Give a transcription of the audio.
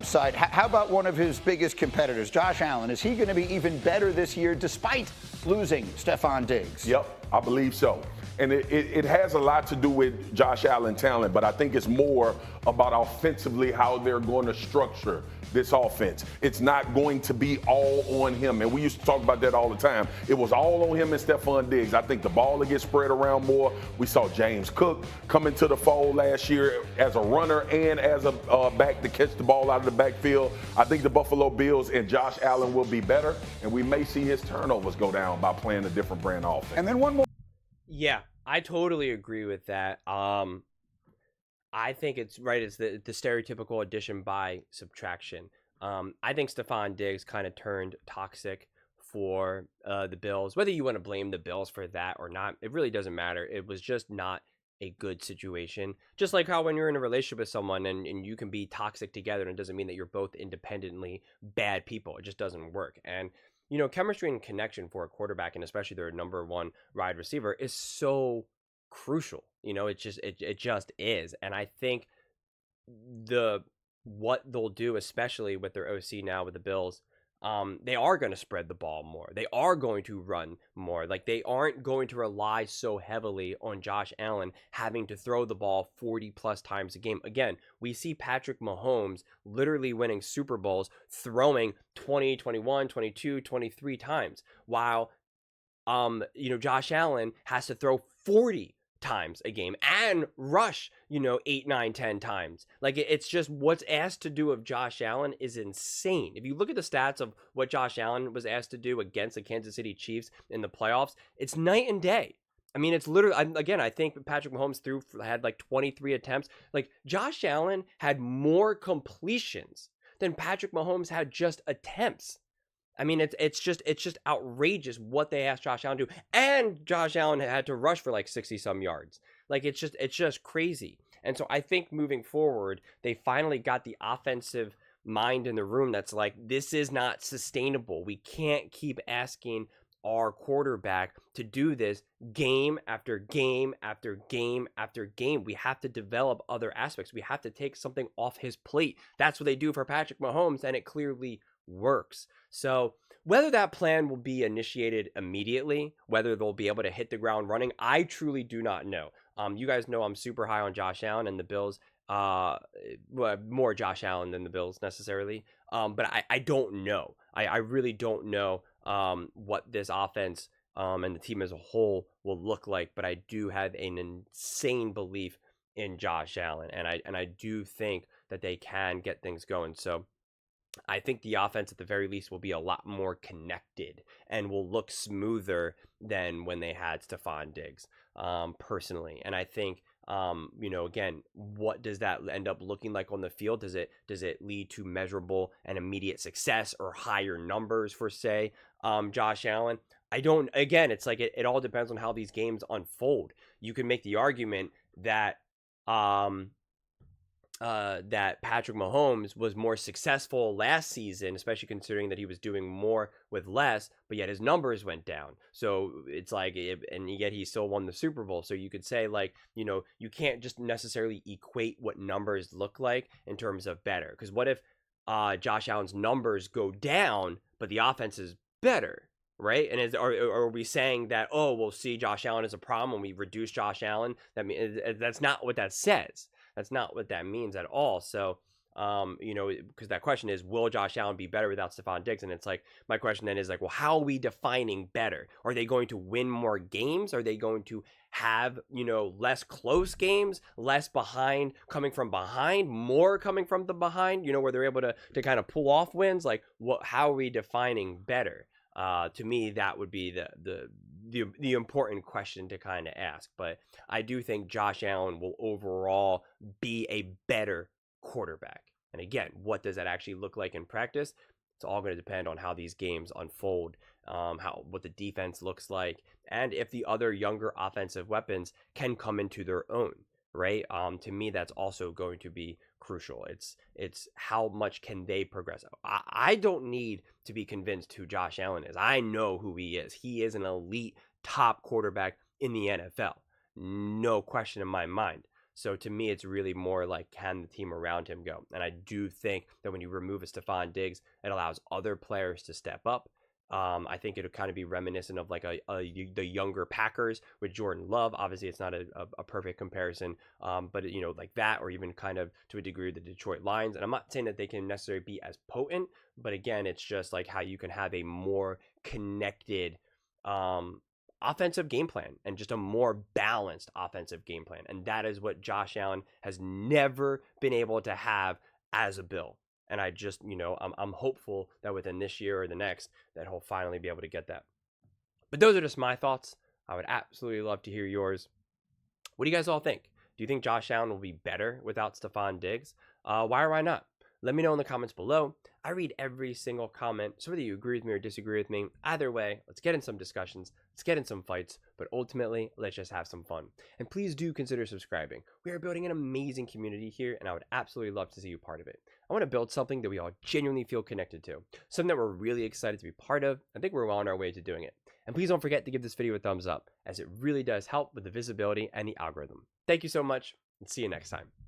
Side, how about one of his biggest competitors, Josh Allen? Is he going to be even better this year despite losing Stefon Diggs? Yep, I believe so. And it has a lot to do with Josh Allen talent, but I think it's more about offensively how they're going to structure this offense. It's not going to be all on him. And we used to talk about that all the time. It was all on him and Stefon Diggs. I think the ball will get spread around more. We saw James Cook come into the fold last year as a runner and as a back to catch the ball out of the backfield. I think the Buffalo Bills and Josh Allen will be better, and we may see his turnovers go down by playing a different brand of offense. And then one more. Yeah, I totally agree with that. I think it's right. It's the stereotypical addition by subtraction. I think Stefon Diggs kind of turned toxic for the Bills. Whether you want to blame the Bills for that or not, it really doesn't matter. It was just not a good situation. Just like how when you're in a relationship with someone and you can be toxic together, and it doesn't mean that you're both independently bad people. It just doesn't work. And chemistry and connection for a quarterback, and especially their number one wide receiver, is so crucial. It just is. And I think what they'll do, especially with their OC now with the Bills, they are going to spread the ball more. They are going to run more. Like, they aren't going to rely so heavily on Josh Allen having to throw the ball 40 plus times a game. Again, we see Patrick Mahomes literally winning Super Bowls throwing 20, 21, 22, 23 times, while Josh Allen has to throw 40 times a game and rush 8, 9, 10 times. Like, it's just what's asked to do of Josh Allen is insane. If you look at the stats of what Josh Allen was asked to do against the Kansas City Chiefs in the playoffs, it's night and day. I mean, it's literally, again, I think Patrick Mahomes had like 23 attempts. Like, Josh Allen had more completions than Patrick Mahomes had just attempts. I mean, it's just outrageous what they asked Josh Allen to do. And Josh Allen had to rush for like 60 some yards. Like, it's just crazy. And so I think moving forward, they finally got the offensive mind in the room that's like, this is not sustainable. We can't keep asking our quarterback to do this game after game after game after game. We have to develop other aspects. We have to take something off his plate. That's what they do for Patrick Mahomes, and it clearly works. So whether that plan will be initiated immediately, whether they'll be able to hit the ground running, I truly do not know. You guys know I'm super high on Josh Allen and the Bills. More Josh Allen than the Bills necessarily. But I don't know. I really don't know what this offense and the team as a whole will look like. But I do have an insane belief in Josh Allen, and I do think that they can get things going. So I think the offense at the very least will be a lot more connected and will look smoother than when they had Stefon Diggs, personally. And I think, again, what does that end up looking like on the field? Does it lead to measurable and immediate success or higher numbers for, say, Josh Allen? Again, it's like it all depends on how these games unfold. You can make the argument that that Patrick Mahomes was more successful last season, especially considering that he was doing more with less, but yet his numbers went down. So it's like, and yet he still won the Super Bowl. So you could say, like, you can't just necessarily equate what numbers look like in terms of better. Because what if Josh Allen's numbers go down, but the offense is better? Right? And are we saying that, oh, we'll see Josh Allen as a problem when we reduce Josh Allen? That's not what that says. That's not what that means at all. So, because that question is, will Josh Allen be better without Stefon Diggs? And it's like, my question then is like, well, how are we defining better? Are they going to win more games? Are they going to have, less close games, less coming from behind, more coming from the behind, where they're able to kind of pull off wins? Like, how are we defining better? To me, that would be the important question to kind of ask. But I do think Josh Allen will overall be a better quarterback. And again, what does that actually look like in practice? It's all going to depend on how these games unfold, what the defense looks like, and if the other younger offensive weapons can come into their own. Right? To me, that's also going to be crucial. It's how much can they progress. I don't need to be convinced who Josh Allen is. I know who he is. He is an elite top quarterback in the NFL. No question in my mind. So to me, it's really more like, can the team around him go? And I do think that when you remove a Stefon Diggs, it allows other players to step up. I think it'll kind of be reminiscent of like the younger Packers with Jordan Love. Obviously, it's not a perfect comparison, but like that, or even kind of to a degree the Detroit Lions. And I'm not saying that they can necessarily be as potent, but again, it's just like how you can have a more connected offensive game plan and just a more balanced offensive game plan. And that is what Josh Allen has never been able to have as a Bill. And I just, I'm hopeful that within this year or the next, that he'll finally be able to get that. But those are just my thoughts. I would absolutely love to hear yours. What do you guys all think? Do you think Josh Allen will be better without Stefon Diggs? Why or why not? Let me know in the comments below. I read every single comment, so whether you agree with me or disagree with me, either way, let's get in some discussions, let's get in some fights, but ultimately, let's just have some fun. And please do consider subscribing. We are building an amazing community here, and I would absolutely love to see you part of it. I want to build something that we all genuinely feel connected to, something that we're really excited to be part of. I think we're well on our way to doing it. And please don't forget to give this video a thumbs up, as it really does help with the visibility and the algorithm. Thank you so much, and see you next time.